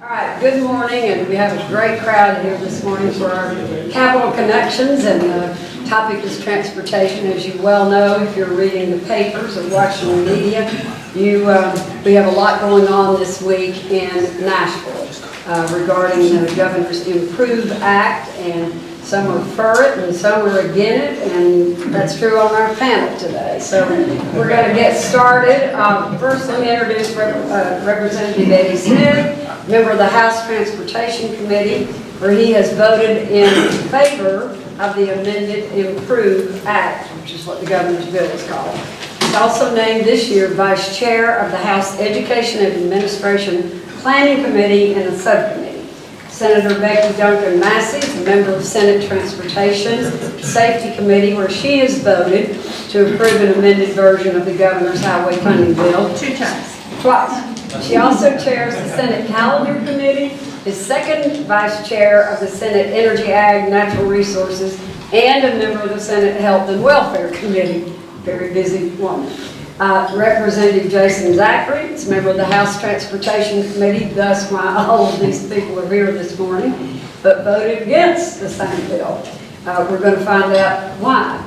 All right, good morning, and we have a great crowd here this morning for our Capital Connections, and the topic is transportation. As you well know, if you're reading the papers or watching the media, we have a lot going on this week in Nashville regarding the Governor's Improve Act, and some are for it and some are against it, and that's true on our panel today. So we're going to get started. First, let me introduce Representative Eddie Smith, member of the House Transportation Committee, where he has voted in favor of the amended Improve Act, which is what the governor's bill is called. He's also named this year Vice Chair of the House Education and Administration Planning Committee and a subcommittee. Senator Becky Duncan Massey is a member of Senate Transportation Safety Committee, where she has voted to approve an amended version of the governor's highway funding bill. Twice. She also chairs the Senate Calendar Committee, is second vice chair of the Senate Energy, Ag, Natural Resources, and a member of the Senate Health and Welfare Committee. Very busy woman. Representative Zachary is a member of the House Transportation Committee, thus why all of these people are here this morning, but voted against the same bill. We're going to find out why.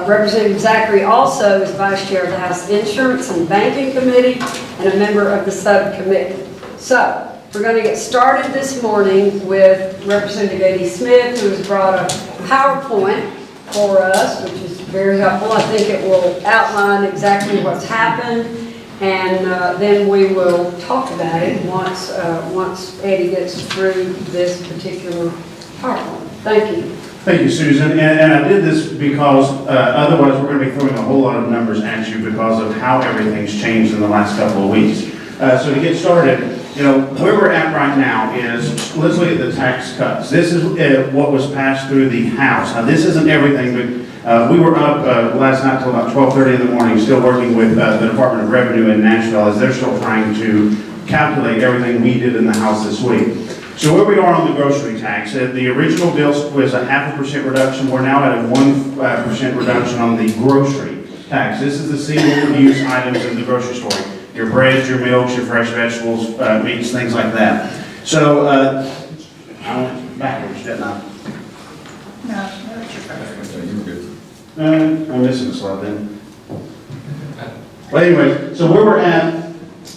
Representative Zachary also is Vice Chair of the House Insurance and Banking Committee and a member of the subcommittee. So, we're going to get started this morning with Representative Eddie Smith, who has brought a PowerPoint for us, which is very helpful. I think it will outline exactly what's happened, and then we will talk about it once Eddie gets through this particular PowerPoint. Thank you. Thank you, Susan. And I did this because otherwise we're going to be throwing a whole lot of numbers at you because of how everything's changed in the last couple of weeks. So to get started, where we're at right now is, let's look at the tax cuts. This is what was passed through the House. Now, this isn't everything, but we were up last night till about 12:30 in the morning, still working with the Department of Revenue in Nashville as they're still trying to calculate everything we did in the House this week. So where we are on the grocery tax, the original bill was a 0.5% reduction. We're now at a 1% reduction on the grocery tax. This is the single-use items in the grocery store. Your breads, your milks, your fresh vegetables, meats, things like that. So, I went backwards, didn't I? No, I'm missing a slide then. Well, anyway, so where we're at,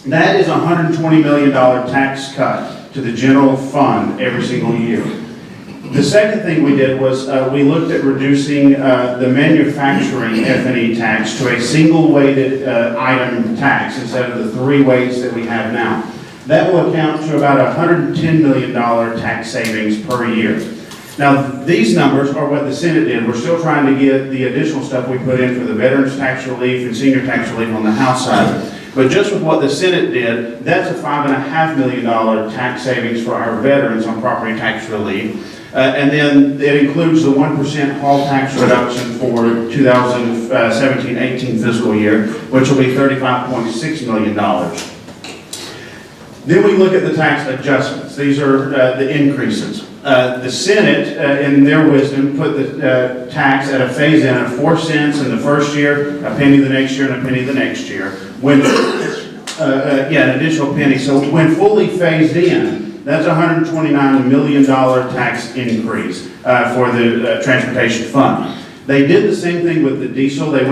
that is a $120 million tax cut to the general fund every single year. The second thing we did was we looked at reducing the manufacturing F&E tax to a single weighted item tax instead of the 3 weights that we have now. That will account to about $110 million tax savings per year. Now, these numbers are what the Senate did. We're still trying to get the additional stuff we put in for the veterans tax relief and senior tax relief on the House side. But just with what the Senate did, that's a $5.5 million tax savings for our veterans on property tax relief. And then it includes the 1% haul tax reduction for 2017-18 fiscal year, which will be $35.6 million. Then we look at the tax adjustments. These are the increases. The Senate, in their wisdom, put the tax at a phase-in of 4 cents in the first year, a penny the next year, and a penny the next year. When, an additional penny. So when fully phased in, that's a $129 million tax increase for the transportation fund. They did the same thing with the diesel. They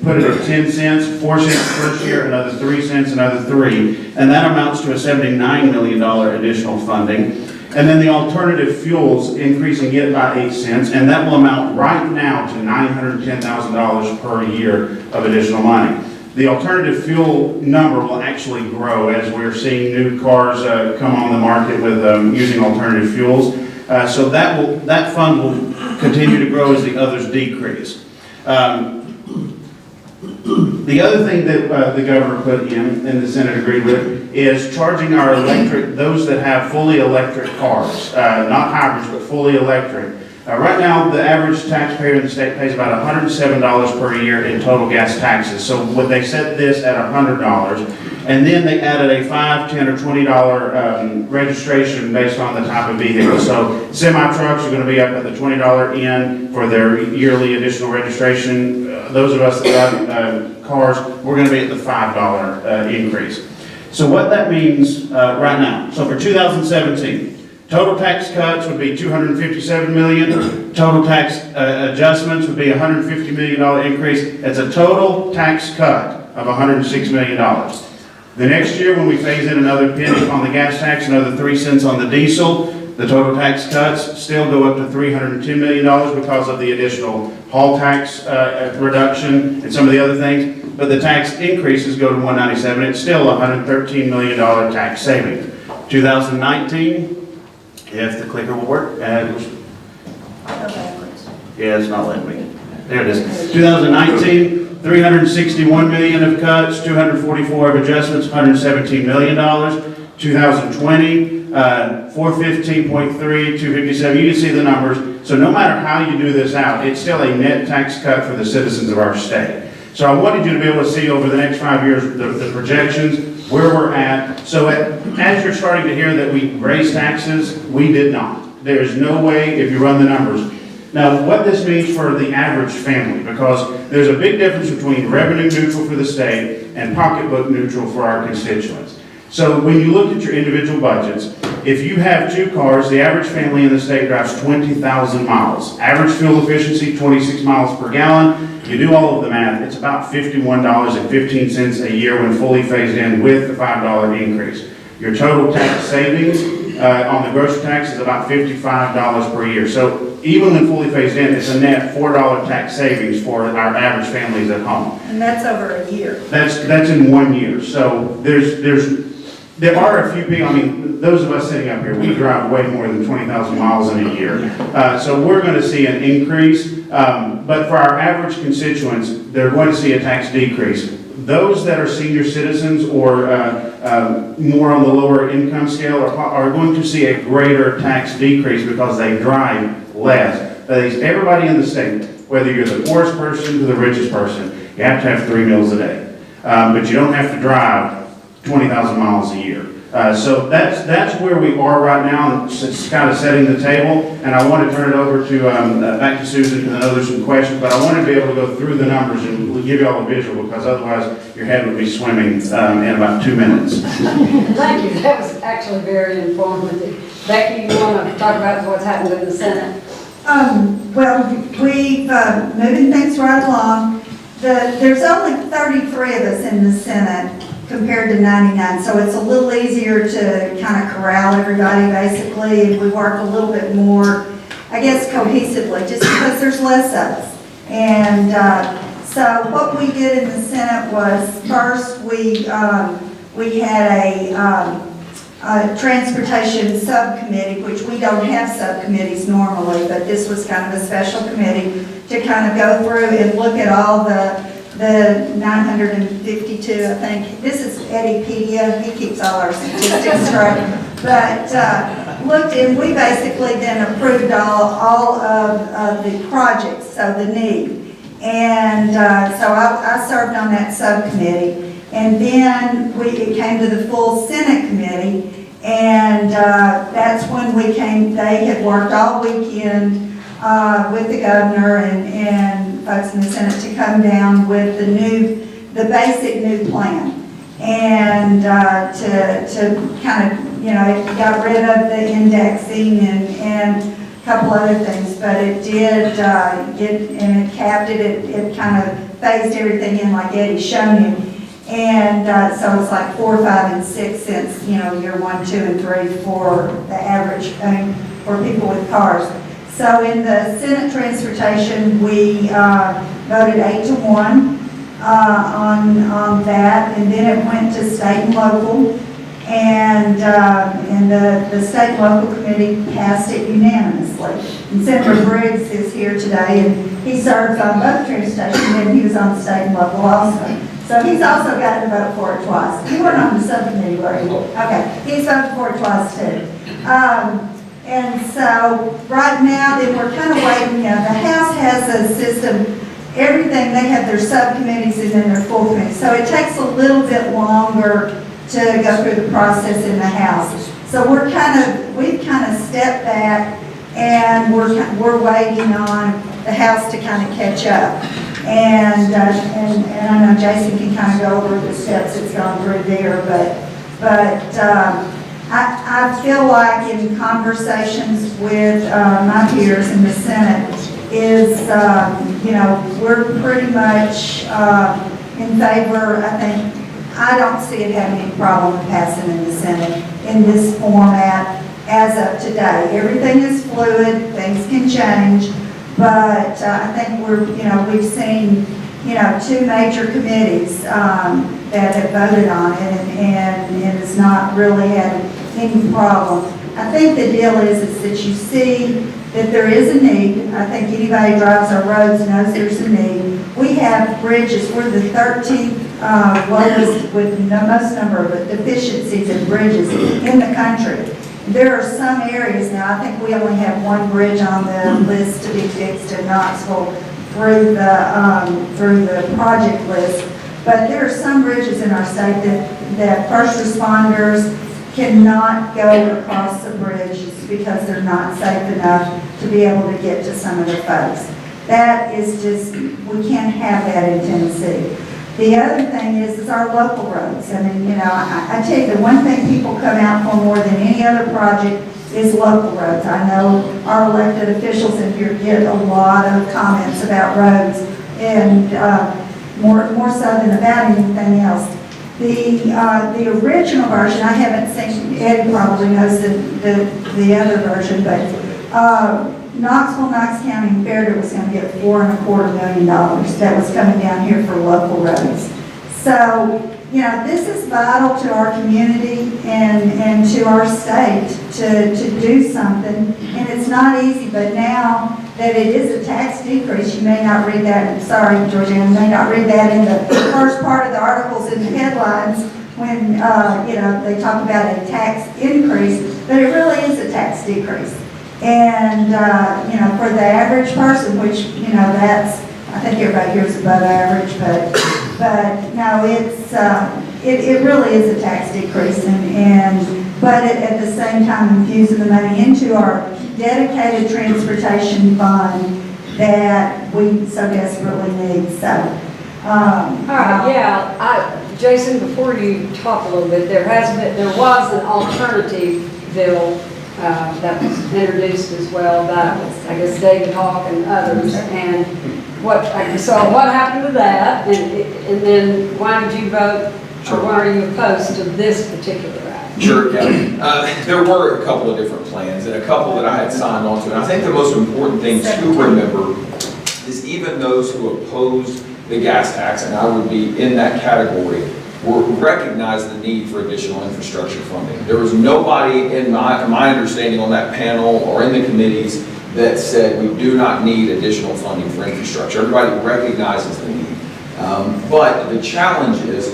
put it at 10 cents, 4 cents the first year, another 3 cents, another 3, and that amounts to a $79 million additional funding. And then the alternative fuels increasing it by 8 cents, and that will amount right now to $910,000 per year of additional money. The alternative fuel number will actually grow as we're seeing new cars come on the market with using alternative fuels. So that fund will continue to grow as the others decrease. The other thing that the governor put in and the Senate agreed with, is charging our those that have fully electric cars, not hybrids, but fully electric. Right now, the average taxpayer in the state pays about $107 per year in total gas taxes. So what they set this at $100, and then they added a $5, $10, or $20 registration based on the type of vehicle. So semi-trucks are going to be up at the $20 in for their yearly additional registration. Those of us that drive cars, we're going to be at the $5 increase. So what that means right now, so for 2017, total tax cuts would be $257 million. Total tax adjustments would be a $150 million increase. It's a total tax cut of $106 million. The next year, when we phase in another penny on the gas tax, another 3 cents on the diesel, the total tax cuts still go up to $310 million because of the additional haul tax reduction and some of the other things. But the tax increases go to $197. It's still a $113 million tax savings. 2019. If the clicker will work, yeah, it's not letting me. There it is. 2019, $361 million of cuts, 244 of adjustments, $117 million. 2020, 415.3, 257. You can see the numbers. So no matter how you do this out, it's still a net tax cut for the citizens of our state. So I wanted you to be able to see over the next 5 years the projections, where we're at. So as you're starting to hear that we raised taxes, we did not. There's no way if you run the numbers. Now, what this means for the average family, because there's a big difference between revenue neutral for the state and pocketbook neutral for our constituents. So when you look at your individual budgets, if you have 2 cars, the average family in the state drives 20,000 miles. Average fuel efficiency, 26 miles per gallon. You do all of the math, it's about $51.15 a year when fully phased in with the $5 increase. Your total tax savings on the grocery tax is about $55 per year. So even when fully phased in, it's a net $4 tax savings for our average families at home. And that's over a year. That's in 1 year. So there are a few people, I mean, those of us sitting up here, we drive way more than 20,000 miles in a year. So we're going to see an increase, but for our average constituents, they're going to see a tax decrease. Those that are senior citizens or more on the lower income scale are going to see a greater tax decrease because they drive less. That is, everybody in the state, whether you're the poorest person to the richest person, you have to have 3 meals a day. But you don't have to drive 20,000 miles a year. So that's where we are right now. It's kind of setting the table, and I want to turn it over to back to Susan because I know there's some questions, but I want to be able to go through the numbers and give you all a visual because otherwise your head would be swimming in about 2 minutes. Thank you. That was actually very informative. Becky, you want to talk about what's happened in the Senate? Well, we've moving things right along. There's only 33 of us in the Senate compared to 99, so it's a little easier to kind of corral everybody basically, and we work a little bit more, I guess, cohesively, just because there's less of us. And so what we did in the Senate was first we had a transportation subcommittee, which we don't have subcommittees normally, but this was kind of a special committee to kind of go through and look at all the 952, I think. This is Eddiepedia. He keeps all our statistics straight. But looked and we basically then approved all of the projects, so the need. And so I served on that subcommittee. And then it came to the full Senate committee, and that's when we came. They had worked all weekend with the governor and folks in the Senate to come down with the basic new plan, and to kind of, you know, it got rid of the indexing and a couple other things, but it did and it capped it. It kind of phased everything in like Eddie's shown you. And so it's like 4, 5, and 6 cents, you know, year 1, 2, and 3 for the average, for people with cars. So in the Senate transportation, we voted 8-1 on that, and then it went to state and local, and the state and local committee passed it unanimously. And Senator Briggs is here today, and he serves on both transportation, and he was on the state and local also. So he's also got to vote for it twice. You weren't on the subcommittee, were you? Okay, he's voted for it twice too. And so right now, then we're kind of waiting. You know, the House has a system, everything, they have their subcommittees and then their full committees. So it takes a little bit longer to go through the process in the House. So we've kind of stepped back, and we're waiting on the House to kind of catch up. And I know Jason can kind of go over the steps it's gone through there, but But I feel like in conversations with my peers in the Senate is, we're pretty much in favor. I don't see it having any problem with passing in the Senate in this format as of today. Everything is fluid, things can change, but I think we've seen, two major committees that have voted on it and it's not really had any problem. I think the deal is that you see that there is a need. I think anybody who drives our roads knows there's a need. We have bridges. We're the 13th lowest with the most number of deficiencies in bridges in the country. There are some areas now, I think we only have one bridge on the list to be fixed in Knoxville through the project list. But there are some bridges in our state that first responders cannot go across the bridge because they're not safe enough to be able to get to some of the folks. That is just, we can't have that in Tennessee. The other thing is our local roads. I mean, I tell you, the one thing people come out for more than any other project is local roads. I know our elected officials in here get a lot of comments about roads and more so than about anything else. The original version, I haven't seen, Ed probably knows the other version, but Knoxville, Knox County, and Fairfield was going to get $4.25 million. That was coming down here for local roads. So, this is vital to our community and to our state to do something. And it's not easy, but now that it is a tax decrease, you may not read that, sorry, Georgiana, you may not read that in the first part of the articles in the headlines when, they talk about a tax increase, but it really is a tax decrease. And, for the average person, which, that's, I think everybody here is above average, but no, it's, it really is a tax decrease but at the same time infusing the money into our dedicated transportation fund that we so desperately need, so. All right, yeah, Jason, before you talk a little bit, there was an alternative bill that was introduced as well, that was, I guess, David Hawk and others, and what happened to that, and then why did you vote, or why are you opposed to this particular act? Sure, Kevin. There were a couple of different plans, and a couple that I had signed on to, and I think the most important thing to remember is even those who opposed the gas tax, and I would be in that category, recognize the need for additional infrastructure funding. There was nobody in my understanding on that panel or in the committees that said we do not need additional funding for infrastructure. Everybody recognizes the need. But the challenge is,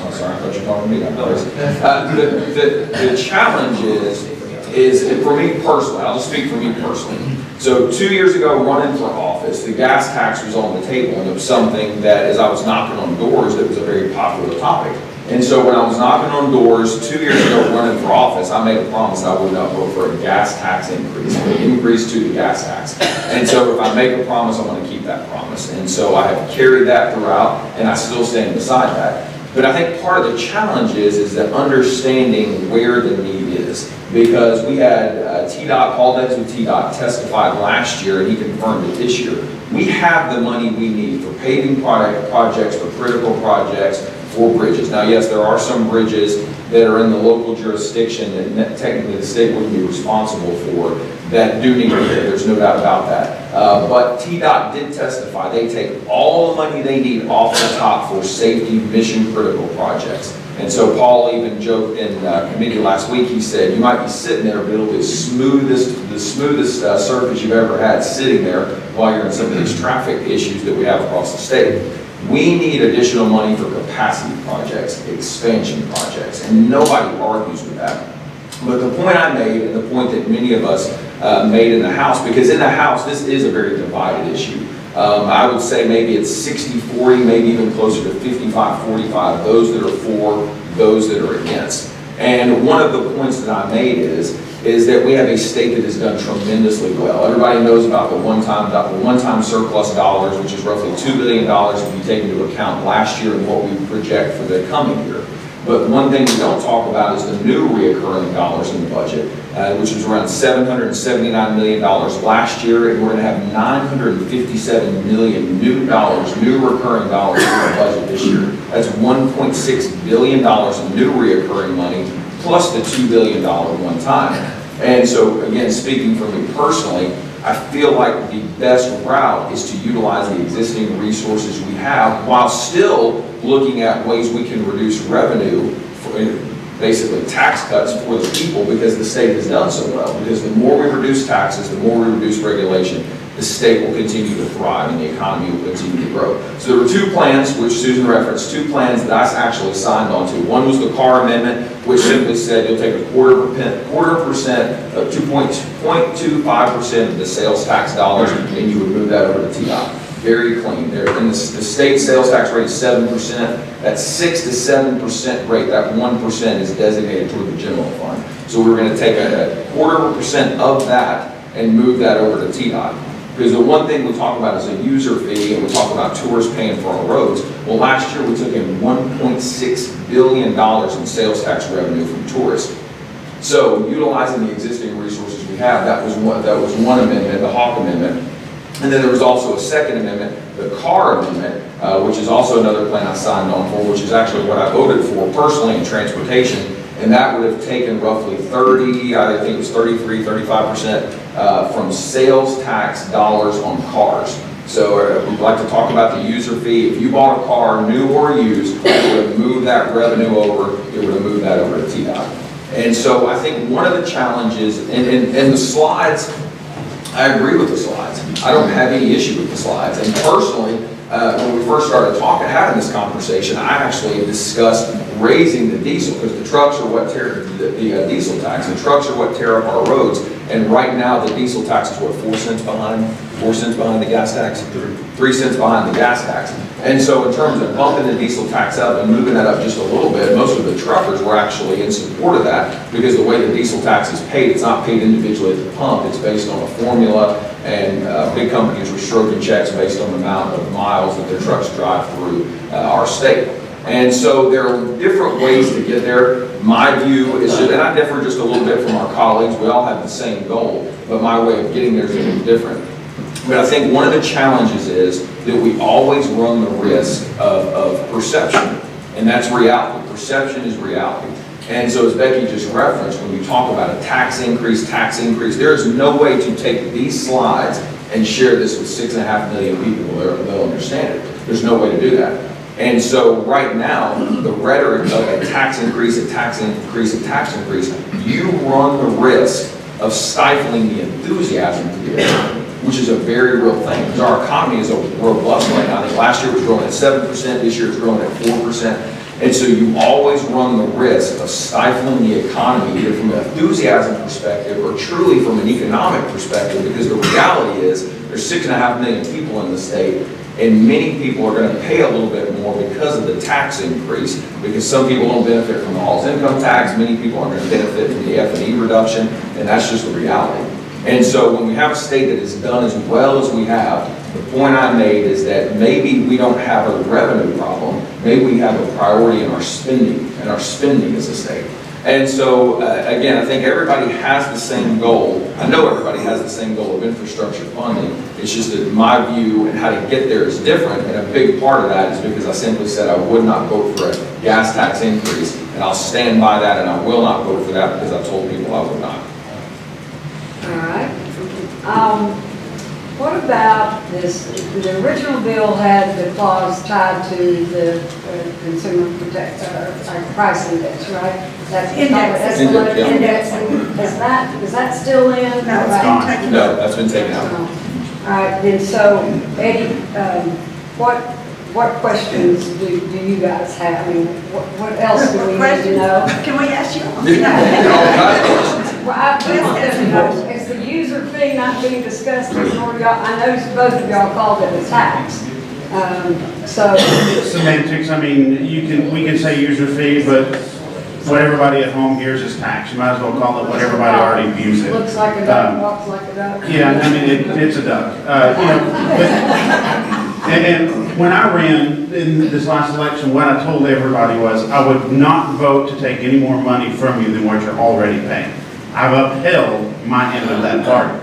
oh, sorry, I thought you were talking to me. The challenge is for me personally, I'll just speak for me personally. So 2 years ago, running for office, the gas tax was on the table, and it was something that, as I was knocking on doors, that was a very popular topic. And so when I was knocking on doors 2 years ago running for office, I made a promise I would not vote for a gas tax increase, an increase to the gas tax. And so if I make a promise, I'm going to keep that promise. And so I have carried that throughout, and I still stand beside that. But I think part of the challenge is that understanding where the need is. Because we had TDOT, Paul Dents with TDOT testified last year, and he confirmed it this year. We have the money we need for paving projects, for critical projects, for bridges. Now, yes, there are some bridges that are in the local jurisdiction that technically the state wouldn't be responsible for that do need repair. There's no doubt about that. But TDOT did testify. They take all the money they need off the top for safety, mission critical projects. And so Paul even joked in committee last week, he said, you might be sitting there, but it'll be the smoothest surface you've ever had sitting there while you're in some of these traffic issues that we have across the state. We need additional money for capacity projects, expansion projects, and nobody argues with that. But the point I made, and the point that many of us made in the House, because in the House, this is a very divided issue. I would say maybe it's 60-40, maybe even closer to 55-45, those that are for, those that are against. And one of the points that I made is that we have a state that has done tremendously well. Everybody knows about the one-time surplus dollars, which is roughly $2 billion if you take into account last year and what we project for the coming year. But one thing we don't talk about is the new reoccurring dollars in the budget, which was around $779 million last year, and we're going to have $957 million new recurring dollars in the budget this year. That's $1.6 billion in new reoccurring money, plus the $2 billion one time. And so, again, speaking for me personally, I feel like the best route is to utilize the existing resources we have while still looking at ways we can reduce revenue, basically tax cuts for the people, because the state has done so well. Because the more we reduce taxes, the more we reduce regulation, the state will continue to thrive and the economy will continue to grow. So there were two plans, which Susan referenced, two plans that I actually signed on to. One was the car amendment, which simply said you'll take a quarter percent of 2.25% of the sales tax dollars and you would move that over to TDOT. Very clean. And the state sales tax rate is 7%. That 6 to 7% rate, that 1% is designated toward the general fund. So we're going to take a quarter of a percent of that and move that over to TDOT. Because the one thing we talk about is a user fee, and we talk about tourists paying for our roads. Well, last year we took in $1.6 billion in sales tax revenue from tourists. So utilizing the existing resources we have, that was one amendment, the Hawk Amendment. And then there was also a second amendment, the Car Amendment, which is also another plan I signed on for, which is actually what I voted for personally in transportation. And that would have taken roughly 35% from sales tax dollars on cars. So we'd like to talk about the user fee. If you bought a car, new or used, it would have moved that revenue over, it would have moved that over to TDOT. And so I think one of the challenges, and the slides, I agree with the slides. I don't have any issue with the slides. And personally, when we first started having this conversation, I actually discussed raising the diesel, because the trucks are what tear the diesel tax. The trucks are what tear up our roads. And right now, the diesel tax is what, 4 cents behind? 4 cents behind the gas tax? 3 cents behind the gas tax. And so in terms of bumping the diesel tax up and moving that up just a little bit, most of the truckers were actually in support of that, because the way the diesel tax is paid, it's not paid individually at the pump. It's based on a formula, and big companies are stroking checks based on the amount of miles that their trucks drive through our state. And so there are different ways to get there. My view is, and I differ just a little bit from our colleagues, we all have the same goal, but my way of getting there is a little different. But I think one of the challenges is that we always run the risk of perception, and that's reality. Perception is reality. And so as Becky just referenced, when you talk about a tax increase, there is no way to take these slides and share this with 6.5 million people. They'll understand it. There's no way to do that. And so right now, the rhetoric of a tax increase, you run the risk of stifling the enthusiasm for the economy, which is a very real thing, because our economy is robust right now. I think last year it was growing at 7%, this year it's growing at 4%. And so you always run the risk of stifling the economy, either from an enthusiasm perspective or truly from an economic perspective, because the reality is there's 6.5 million people in the state, and many people are going to pay a little bit more because of the tax increase, because some people don't benefit from the all's income tax, many people are going to benefit from the F&E reduction, and that's just the reality. And so when we have a state that has done as well as we have, the point I made is that maybe we don't have a revenue problem, maybe we have a priority in our spending, and our spending as a state. And so, again, I think everybody has the same goal. I know everybody has the same goal of infrastructure funding. It's just that my view and how to get there is different, and a big part of that is because I simply said I would not vote for a gas tax increase, and I'll stand by that, and I will not vote for that because I told people I would not. All right. What about this? The original bill had the clause tied to the consumer price index, right? That's indexing. Is that still in? No, it's been taken No, out. that's been taken out. All right, then so, Eddie, what questions do you guys have? I mean, what else do we need to know? Can we ask you? Well, I do want them to know, is the user fee not being discussed anymore? I noticed both of y'all called it a tax. So. Semantics, I mean, we can say user fee, but what everybody at home hears is tax. You might as well call it what everybody already views it. Looks like a duck, walks like a duck. Yeah, I mean, it's a duck. And when I ran in this last election, what I told everybody was, I would not vote to take any more money from you than what you're already paying. I've upheld my end of that bargain.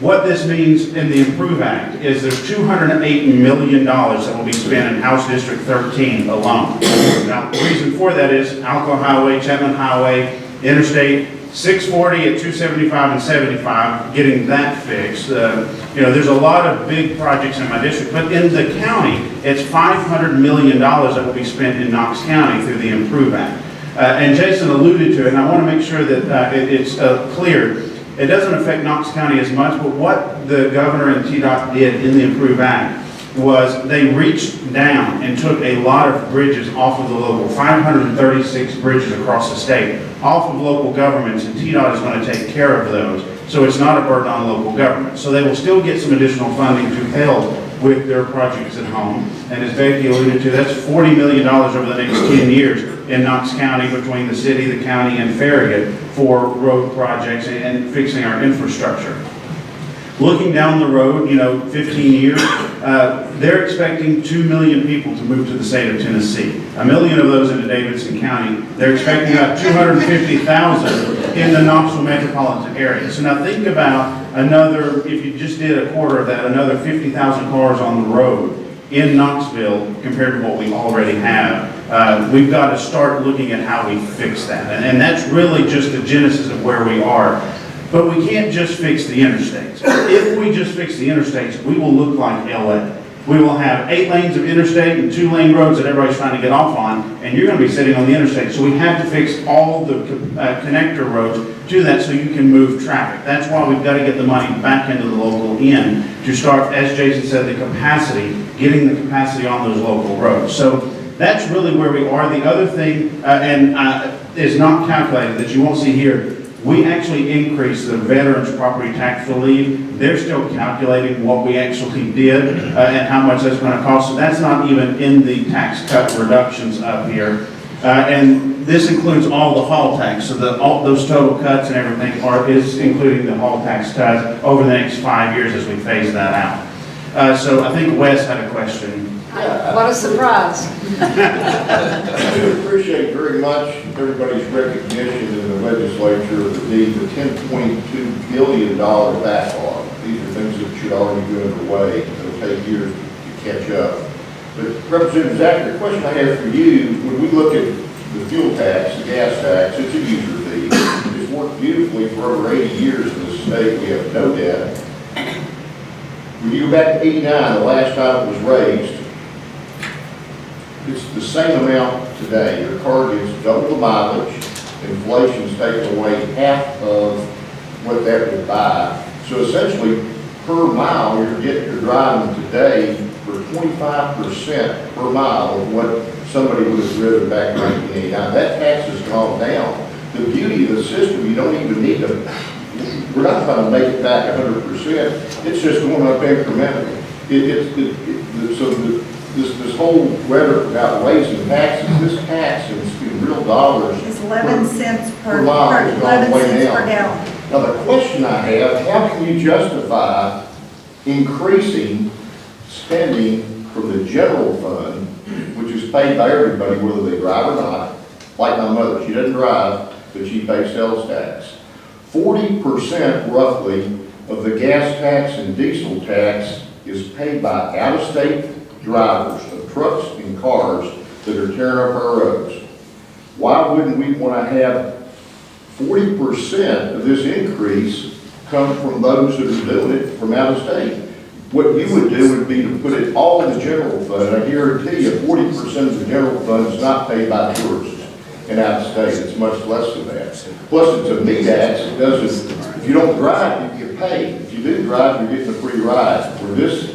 What this means in the Improve Act is there's $208 million that will be spent in House District 13 alone. Now, the reason for that is Alcoa Highway, Chapman Highway, Interstate 640 at 275 and 75, getting that fixed. There's a lot of big projects in my district, but in the county, it's $500 million that will be spent in Knox County through the Improve Act. And Jason alluded to it, and I want to make sure that it's clear. It doesn't affect Knox County as much, but what the governor and TDOT did in the Improve Act was they reached down and took a lot of bridges off of the local, 536 bridges across the state, off of local governments, and TDOT is going to take care of those. So it's not a burden on local government. So they will still get some additional funding to help with their projects at home. And as Becky alluded to, that's $40 million over the next 10 years in Knox County between the city, the county, and Farragut for road projects and fixing our infrastructure. Looking down the road, 15 years, they're expecting 2 million people to move to the state of Tennessee. 1 million of those into Davidson County. They're expecting about 250,000 in the Knoxville metropolitan area. So now think about another, if you just did a quarter of that, another 50,000 cars on the road in Knoxville compared to what we already have. We've got to start looking at how we fix that. And that's really just the genesis of where we are. But we can't just fix the interstates. If we just fix the interstates, we will look like LA. We will have 8 lanes of interstate and 2-lane roads that everybody's trying to get off on, and you're going to be sitting on the interstate. So we have to fix all the connector roads to that so you can move traffic. That's why we've got to get the money back into the local end to start, as Jason said, the capacity, getting the capacity on those local roads. So that's really where we are. The other thing, is not calculated, that you won't see here, we actually increased the veterans' property tax relief. They're still calculating what we actually did and how much that's going to cost. So that's not even in the tax cut reductions up here. And this includes all the haul tax. So all those total cuts and everything is including the haul tax cut over the next 5 years as we phase that out. So I think Wes had a question. What a surprise. I do appreciate very much everybody's recognition in the legislature of the need, the $10.2 billion backlog. These are things that should already be underway. It'll take years to catch up. But Representative Zachary, the question I have for you, when we look at the fuel tax, the gas tax, it's a user fee. It's worked beautifully for over 80 years in this state. We have no debt. When you go back to '89, the last time it was raised, it's the same amount today. Your car gets double the mileage. Inflation's taken away half of what that would buy. So essentially, per mile, you're driving today for 25% per mile of what somebody would have driven back in 1989. That tax has gone down. The beauty of the system, you don't even need to, we're not trying to make it back 100%. It's just going up incrementally. This whole rhetoric about raising taxes, this tax in real dollars. It's 11 cents per mile has gone 11 way cents down. per gallon. Now, the question I have, how can you justify increasing spending from the general fund, which is paid by everybody, whether they drive or not, like my mother, she doesn't drive, but she pays sales tax. 40% roughly of the gas tax and diesel tax is paid by out-of-state drivers of trucks and cars that are tearing up our roads. Why wouldn't we want to have 40% of this increase come from those that are doing it from out of state? What you would do would be to put it all in the general fund. I guarantee you 40% of the general fund is not paid by tourists and out of state. It's much less than that. Plus, it's a meat tax. It doesn't, if you don't drive, you get paid. If you do drive, you're getting a free ride. For this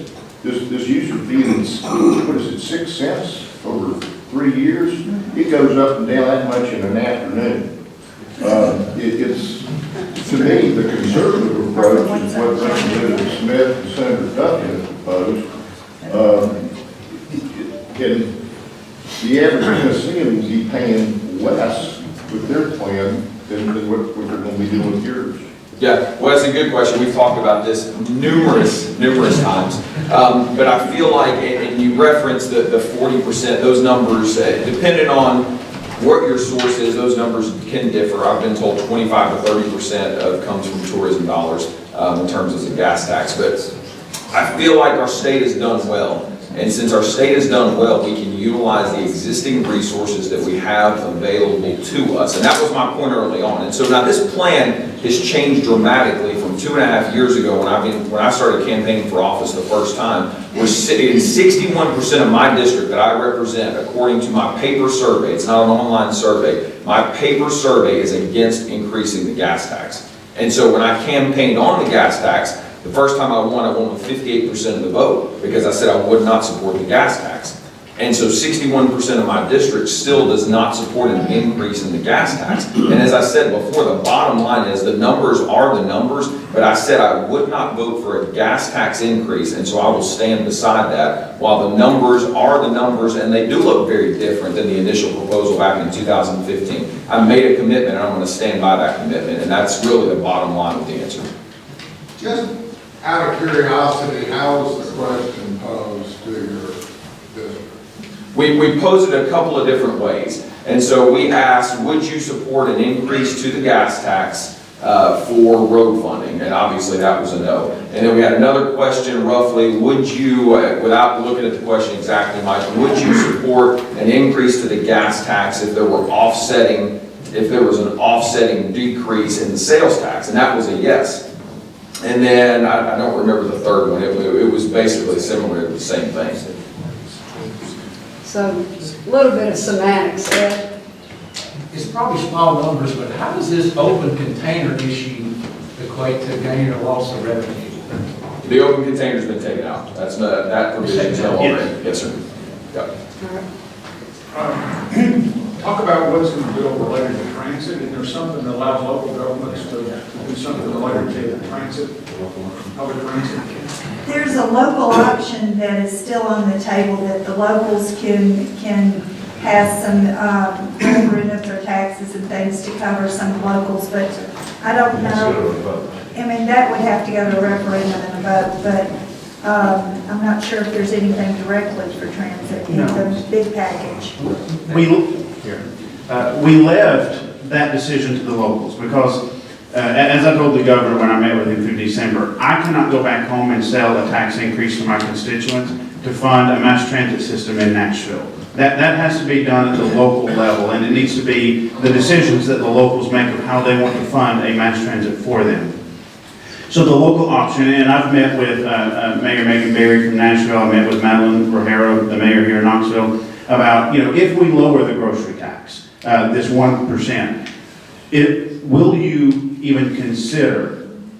user fee, that's, what is it, 6 cents over 3 years? It goes up and down that much in an afternoon. It's, to me, the conservative approach is what Representative Smith and Senator Duncan proposed. And the average Tennessean will be paying less with their plan than what they're going to be doing with yours. Yeah, well, that's a good question. We've talked about this numerous times. But I feel like, and you referenced the 40%, those numbers, depending on what your source is, those numbers can differ. I've been told 25 to 30% comes from tourism dollars in terms of the gas tax. But I feel like our state has done well. And since our state has done well, we can utilize the existing resources that we have available to us. And that was my point early on. And so now this plan has changed dramatically from 2.5 years ago when I started campaigning for office the first time. We're sitting in 61% of my district that I represent, according to my paper survey. It's not an online survey. My paper survey is against increasing the gas tax. And so when I campaigned on the gas tax, the first time I won with 58% of the vote because I said I would not support the gas tax. And so 61% of my district still does not support an increase in the gas tax. And as I said before, the bottom line is the numbers are the numbers, but I said I would not vote for a gas tax increase, and so I will stand beside that. While the numbers are the numbers, and they do look very different than the initial proposal back in 2015. I made a commitment, and I'm going to stand by that commitment, and that's really the bottom line of the answer. Just out of curiosity, how was the question posed to your district? We posed it a couple of different ways. And so we asked, would you support an increase to the gas tax for road funding? And obviously that was a no. And then we had another question roughly, would you, without looking at the question exactly, Mike, would you support an increase to the gas tax if there was an offsetting decrease in the sales tax? And that was a yes. And then, I don't remember the third one, it was basically similar to the same thing. So, a little bit of semantics there. It's probably small numbers, but how does this open container issue equate to gain or loss of revenue? The open container's been taken out. That provision's no longer in. Yes, sir. Yep. Talk about what's in the bill related to transit. Is there something that allows local governments to do something related to transit, public transit? There's a local option that is still on the table that the locals can pass some referendum of their taxes and things to cover some locals, but I don't know. I mean, that would have to go to a referendum and a vote, but I'm not sure if there's anything directly for transit in the big package. We left that decision to the locals because, as I told the governor when I met with him through December, I cannot go back home and sell a tax increase to my constituents to fund a mass transit system in Knoxville. That has to be done at the local level, and it needs to be the decisions that the locals make of how they want to fund a mass transit for them. So the local option, and I've met with Mayor Megan Berry from Nashville, I met with Madeline Rogero, the mayor here in Knoxville, about, if we lower the grocery tax, this 1%, will you even consider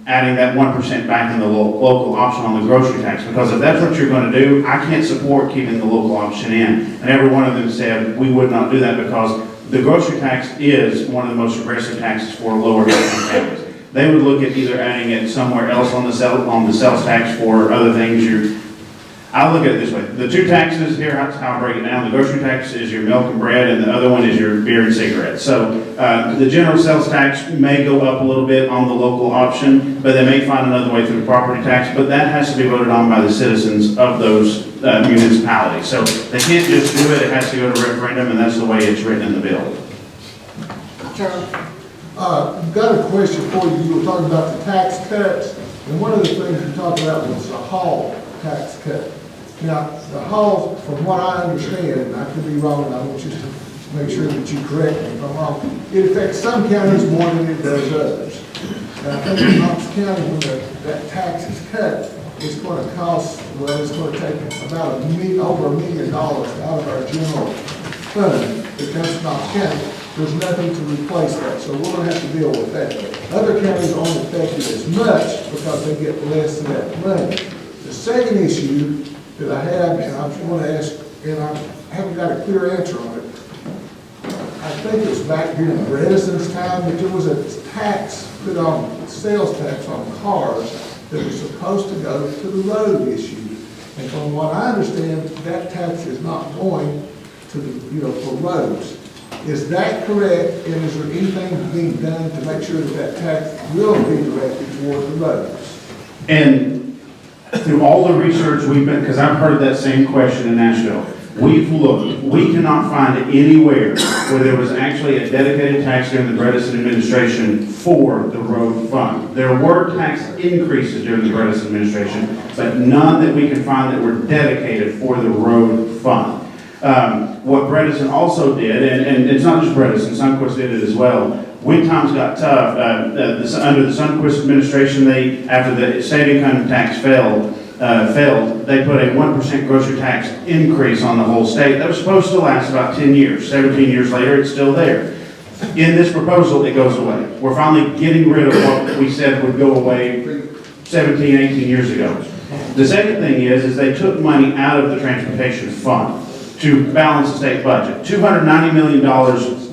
adding that 1% back in the local option on the grocery tax? Because if that's what you're going to do, I can't support keeping the local option in. And every one of them said we would not do that because the grocery tax is one of the most aggressive taxes for lower income families. They would look at either adding it somewhere else on the sales tax for other things. I look at it this way. The two taxes, here, how I break it down. The grocery tax is your milk and bread, and the other one is your beer and cigarettes. So the general sales tax may go up a little bit on the local option, but they may find another way through the property tax, but that has to be voted on by the citizens of those municipalities. So they can't just do it. It has to go to referendum, and that's the way it's written in the bill. Charlie. I've got a question for you. You were talking about the tax cuts, and one of the things you talked about was the hall tax cut. Now, the hall, from what I understand, and I could be wrong, and I want you to make sure that you correct me if I'm wrong, it affects some counties more than it does others. And I think in Knox County, when that tax is cut, it's going to cost, it's going to take about over $1 million out of our general fund that comes to Knox County. There's nothing to replace that, so we're going to have to deal with that. Other counties aren't affected as much because they get less of that money. The second issue that I have, and I want to ask, and I haven't got a clear answer on it. I think it was back during the Edison's time that there was a tax put on, sales tax on cars that was supposed to go to the road issue. And from what I understand, that tax is not going to the, for roads. Is that correct, and is there anything being done to make sure that that tax will be directed toward the roads? And through all the research we've been, because I've heard that same question in Nashville, we've looked, we cannot find anywhere where there was actually a dedicated tax during the Bredesen administration for the road fund. There were tax increases during the Bredesen administration, but none that we can find that were dedicated for the road fund. What Bredesen also did, and it's not just Bredesen, Sunquist did it as well. When times got tough, under the Sunquist administration, after the state income tax failed, they put a 1% grocery tax increase on the whole state. That was supposed to last about 10 years. 17 years later, it's still there. In this proposal, it goes away. We're finally getting rid of what we said would go away 17, 18 years ago. The second thing is they took money out of the transportation fund to balance the state budget. $290 million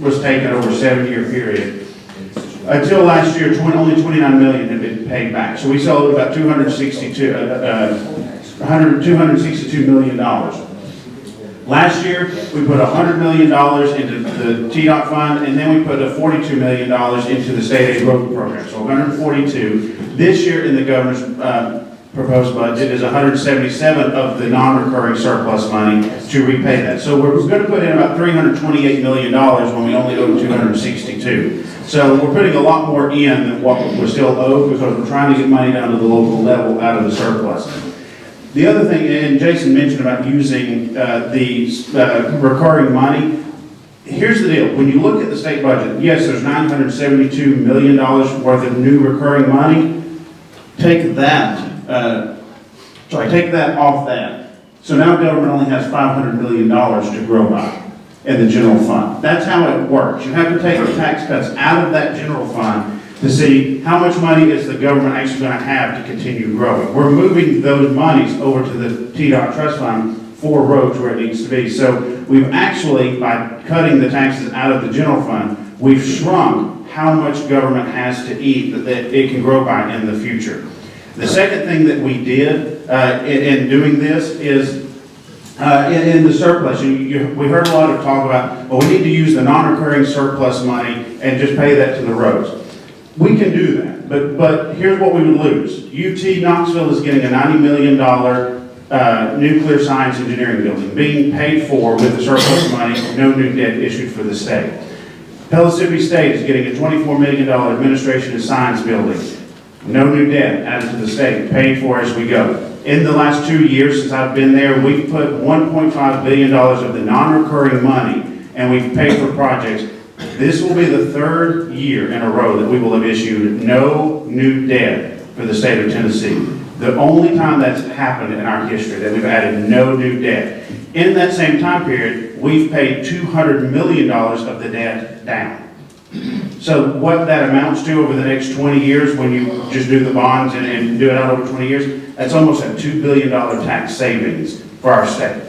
was taken over a 7-year period. Until last year, only $29 million had been paid back. So we sold about $262 million. Last year, we put $100 million into the TDOT fund, and then we put $42 million into the state aid road program, so 142. This year in the governor's proposed budget is 177 of the non-recurring surplus money to repay that. So we're going to put in about $328 million when we only owe 262. So we're putting a lot more in than what we're still owed because we're trying to get money down to the local level out of the surplus. The other thing, and Jason mentioned about using the recurring money, here's the deal. When you look at the state budget, yes, there's $972 million worth of new recurring money. Take that off that. So now government only has $500 million to grow by in the general fund. That's how it works. You have to take the tax cuts out of that general fund to see how much money is the government actually going to have to continue growing. We're moving those monies over to the TDOT trust fund for roads where it needs to be. So we've actually, by cutting the taxes out of the general fund, we've shrunk how much government has to eat that it can grow by in the future. The second thing that we did in doing this is in the surplus. We heard a lot of talk about, well, we need to use the non-recurring surplus money and just pay that to the roads. We can do that, but here's what we would lose. UT Knoxville is getting a $90 million nuclear science engineering building being paid for with the surplus money, no new debt issued for the state. Pellissippi State is getting a $24 million administration and science building. No new debt added to the state, paid for as we go. In the last 2 years since I've been there, we've put $1.5 billion of the non-recurring money, and we've paid for projects. This will be the third year in a row that we will have issued no new debt for the state of Tennessee. The only time that's happened in our history that we've added no new debt. In that same time period, we've paid $200 million of the debt down. So what that amounts to over the next 20 years, when you just do the bonds and do it out over 20 years, that's almost a $2 billion tax savings for our state.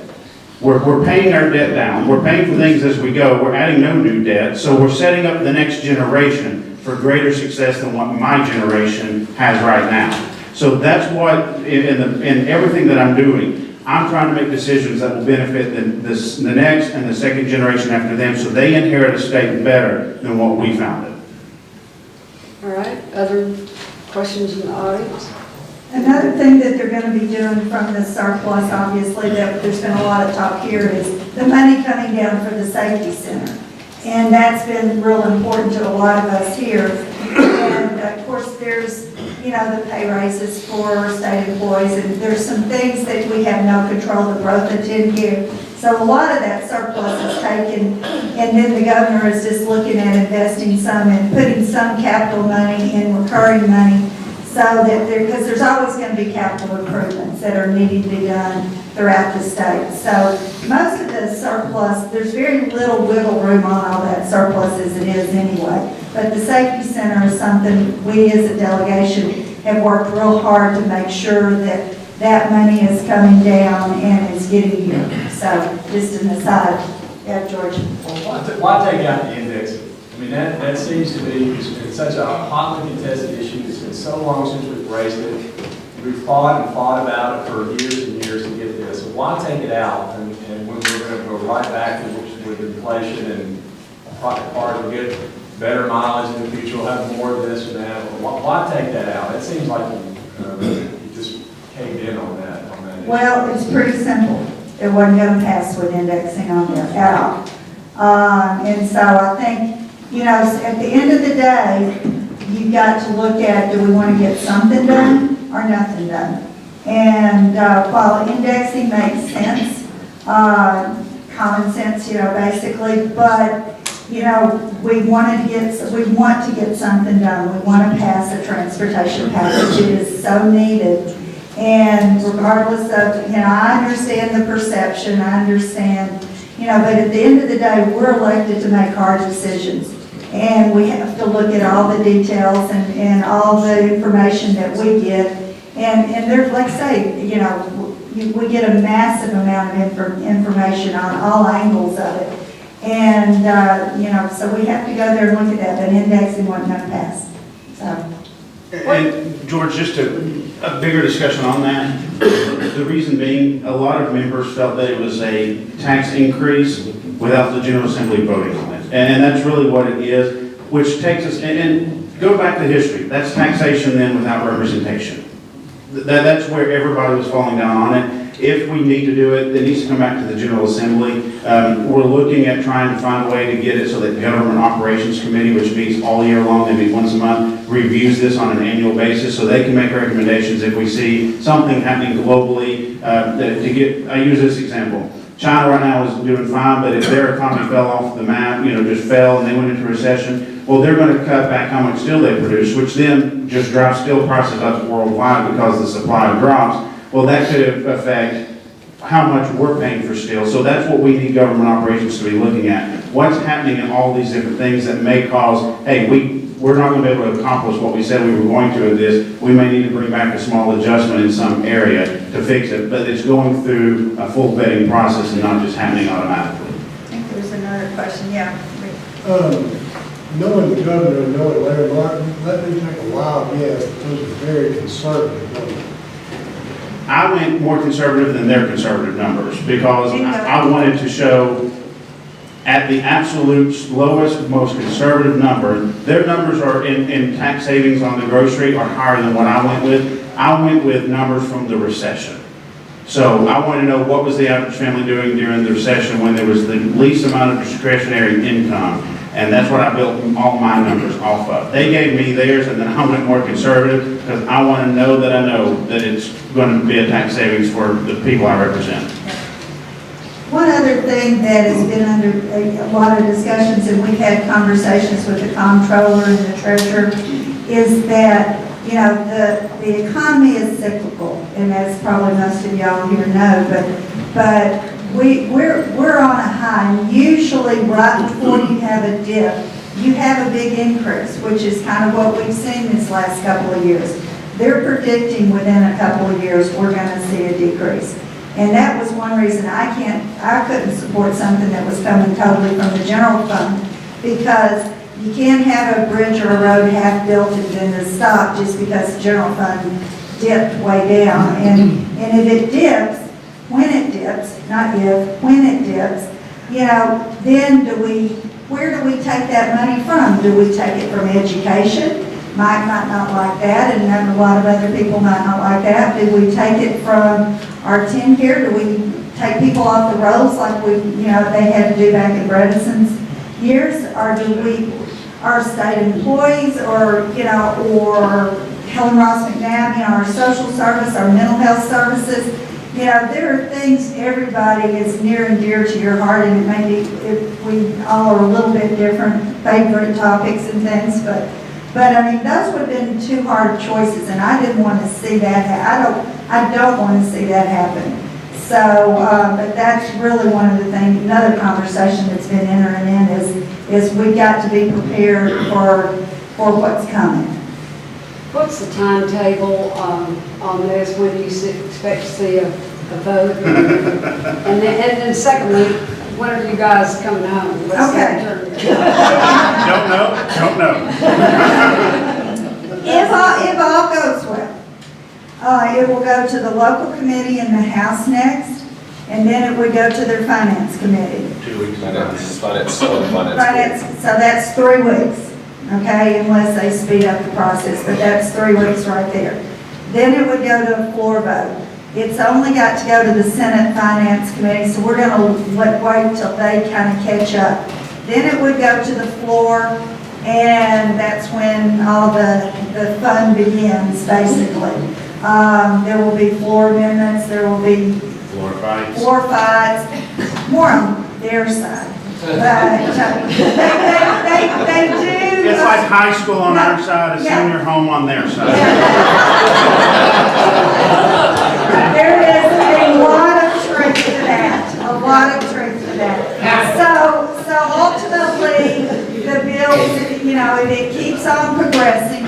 We're paying our debt down. We're paying for things as we go. We're adding no new debt. So we're setting up the next generation for greater success than what my generation has right now. So that's what, in everything that I'm doing, I'm trying to make decisions that will benefit the next and the second generation after them, so they inherit a state better than what we found it. All right, other questions in the audience? Another thing that they're going to be doing from the surplus, obviously, that there's been a lot of talk here, is the money coming down for the safety center. And that's been real important to a lot of us here. And of course, there's, the pay raises for state employees, and there's some things that we have no control, the growth that's in here. So a lot of that surplus is taken, and then the governor is just looking at investing some and putting some capital money in recurring money, so that because there's always going to be capital improvements that are needing to be done throughout the state. So most of the surplus, there's very little wiggle room on all that surplus as it is anyway. But the safety center is something we as a delegation have worked real hard to make sure that that money is coming down and is getting here. So just an aside. Yeah, George. Well, why take out the indexing? I mean, that seems to be, it's been such a hotly contested issue. It's been so long since we've raised it. We've fought and fought about it for years and years to get this. So why take it out? And when we're going to go right back with inflation and cars will get better mileage in the future, we'll have more of this or that. Why take that out? It seems like you just caved in on that issue. Well, it's pretty simple. It wasn't going to pass with indexing on there at all. And so I think, at the end of the day, you've got to look at, do we want to get something done or nothing done? And while indexing makes sense, common sense, basically, but, we want to get something done. We want to pass a transportation package. It is so needed. And regardless of, I understand the perception, I understand, but at the end of the day, we're elected to make hard decisions. And we have to look at all the details and all the information that we get. And there's, like I say, we get a massive amount of information on all angles of it. And, so we have to go there and look at that, but indexing wasn't going to pass, so. And George, just a bigger discussion on that. The reason being, a lot of members felt that it was a tax increase without the General Assembly voting on it. And that's really what it is, which takes us, and go back to history. That's taxation then without representation. That's where everybody was falling down on it. If we need to do it, it needs to come back to the General Assembly. We're looking at trying to find a way to get it so that the Government Operations Committee, which meets all year long, they meet once a month, reviews this on an annual basis so they can make recommendations if we see something happening globally. I use this example. China right now is doing fine, but if their economy fell off the map, just fell and they went into recession, well, they're going to cut back how much steel they produce, which then just drives steel prices up worldwide because the supply drops. Well, that could affect how much we're paying for steel. So that's what we need government operations to be looking at. What's happening in all these different things that may cause, hey, we're not going to be able to accomplish what we said we were going to in this. We may need to bring back a small adjustment in some area to fix it, but it's going through a full vetting process and not just happening automatically. I think there's another question, yeah. Knowing the governor and knowing Larry Martin, let me take a wild guess, those are very conservative numbers. I went more conservative than their conservative numbers because I wanted to show at the absolute lowest, most conservative number, their numbers are in tax savings on the grocery are higher than what I went with. I went with numbers from the recession. So I want to know what was the average family doing during the recession when there was the least amount of discretionary income. And that's what I built all my numbers off of. They gave me theirs, and then I went more conservative because I want to know that it's going to be a tax savings for the people I represent. One other thing that has been under a lot of discussions, and we've had conversations with the comptroller and the treasurer, is that, the economy is cyclical, and as probably most of y'all here know, but we're on a high, and usually right before you have a dip, you have a big increase, which is kind of what we've seen this last couple of years. They're predicting within a couple of years we're going to see a decrease. And that was one reason I couldn't support something that was coming totally from the general fund, because you can't have a bridge or a road half built and then to stop just because the general fund dipped way down. And if it dips, when it dips, not if, when it dips, then where do we take that money from? Do we take it from education? Mike might not like that, and a lot of other people might not like that. Do we take it from our tin care? Do we take people off the roads like they had to do back in Bredeson's years? Or do our state employees, or Helen Ross McNabb, our social service, our mental health services, there are things everybody is near and dear to your heart, and it may be, if we all are a little bit different favorite topics and things, but I mean, those would have been two hard choices, and I didn't want to see that I don't want to see that happen. So, but that's really one of the things, another conversation that's been entering in is we've got to be prepared for what's coming. What's the timetable on this? When do you expect to see a vote? And then secondly, when are you guys coming home? Okay. Don't know. If all goes well, it will go to the local committee in the House next, And then it would go to their finance committee. 2 weeks. Finance. So that's 3 weeks, okay, unless they speed up the process, but that's 3 weeks right there. Then it would go to a floor vote. It's only got to go to the Senate Finance Committee, so we're gonna wait till they kind of catch up. Then it would go to the floor, and that's when all the fun begins, basically. There will be floor amendments, there will be floor fights, more on their side. But they do. It's like high school on our side, a senior home on their side. There is a lot of truth to that, a lot of truth to that. So ultimately, the bills, you know, if it keeps on progressing,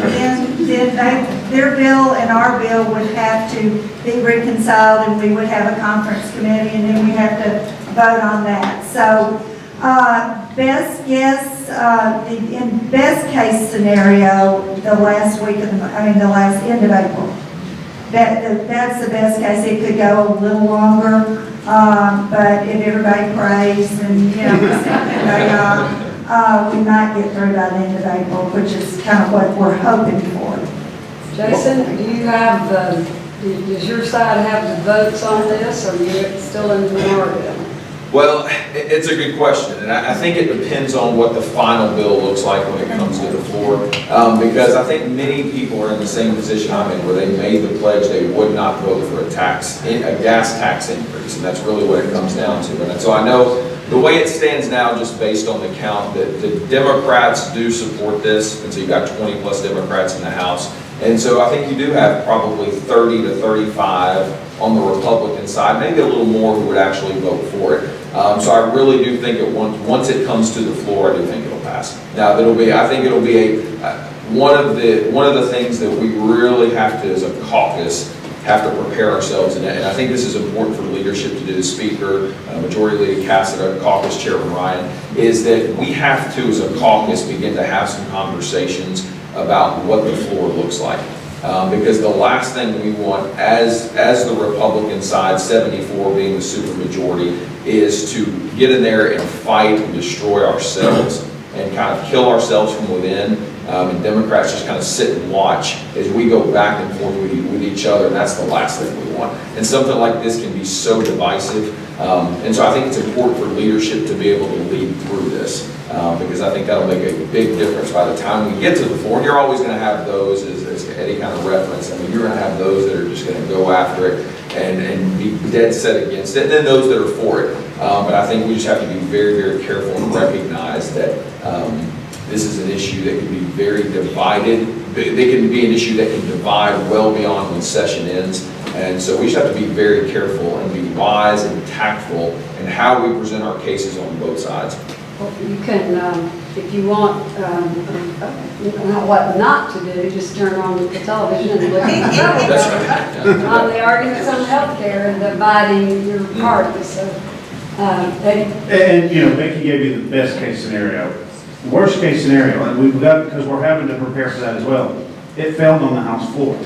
then their bill and our bill would have to be reconciled, and we would have a conference committee, and then we have to vote on that. So, best guess, in best case scenario, the last week of the last end of April. That's the best case. It could go a little longer, but if everybody prays and, you know, we might get through by the end of April, which is kind of what we're hoping for. Jason, do you have does your side have the votes on this, or are you still in the minority? Well, it's a good question, and I think it depends on what the final bill looks like when it comes to the floor, because I think many people are in the same position I'm in, where they made the pledge they would not vote for a gas tax increase, and that's really what it comes down to. And so I know the way it stands now, just based on the count, that the Democrats do support this, and so you've got 20 plus Democrats in the House. And so I think you do have probably 30 to 35 on the Republican side, maybe a little more who would actually vote for it. So I really do think once it comes to the floor, I do think it'll pass. Now I think it'll be one of the things that we really have to, as a caucus, have to prepare ourselves, and I think this is important for leadership to do. The Speaker, Majority Leader Cassidy, Caucus Chairman Ryan, is that we have to, as a caucus, begin to have some conversations about what the floor looks like. Because the last thing we want as the Republican side, 74 being the supermajority, is to get in there and fight and destroy ourselves and kind of kill ourselves from within. And Democrats just kind of sit and watch as we go back and forth with each other, and that's the last thing we want. And something like this can be so divisive. And so I think it's important for leadership to be able to lead through this, because I think that'll make a big difference by the time we get to the floor. And you're always going to have those, as Eddie kind of referenced, I mean, you're going to have those that are just going to go after it and be dead set against it, and then those that are for it. But I think we just have to be very, very careful and recognize that this is an issue that can be very divided. They can be an issue that can divide well beyond when session ends. And so we just have to be very careful and be wise and tactful in how we present our cases on both sides. Well, you can, if you want, what not to do, just turn on the television and look at the That's right. on the arguments on healthcare and dividing your party. So, Eddie? And, you know, Becky gave you the best case scenario. Worst case scenario, and we've got, because we're having to prepare for that as well, it failed on the House floor.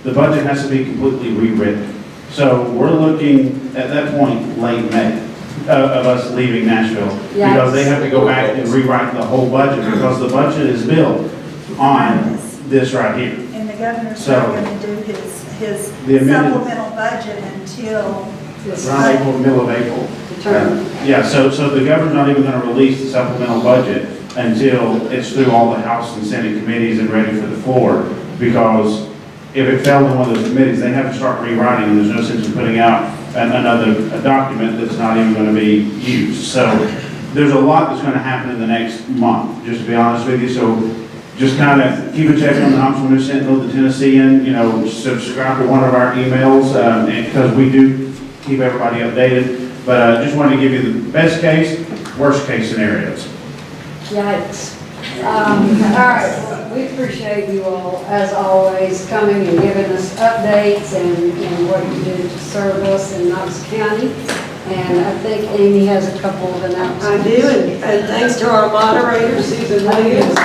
The budget has to be completely rewritten. So we're looking at that point late May of us leaving Nashville, because they have to go back and rewrite the whole budget, because the budget is built on this right here. And the governor's not going to do his supplemental budget until Around April, middle of April. Yeah, so the governor's not even going to release the supplemental budget until it's through all the House and Senate committees and ready for the floor, because if it failed in one of those committees, they have to start rewriting, and there's no sense in putting out a document that's not even going to be used. So there's a lot that's going to happen in the next month, just to be honest with you. So just kind of keep a check on the Knoxville News Sentinel, the Tennessean, you know, subscribe to one of our emails, because we do keep everybody updated. But I just wanted to give you the best case, worst case scenarios. Yikes. All right, well, we appreciate you all, as always, coming and giving us updates and what you do to serve us in Knox County. And I think Amy has a couple of announcements. I do, and thanks to our moderator, Susan Williams.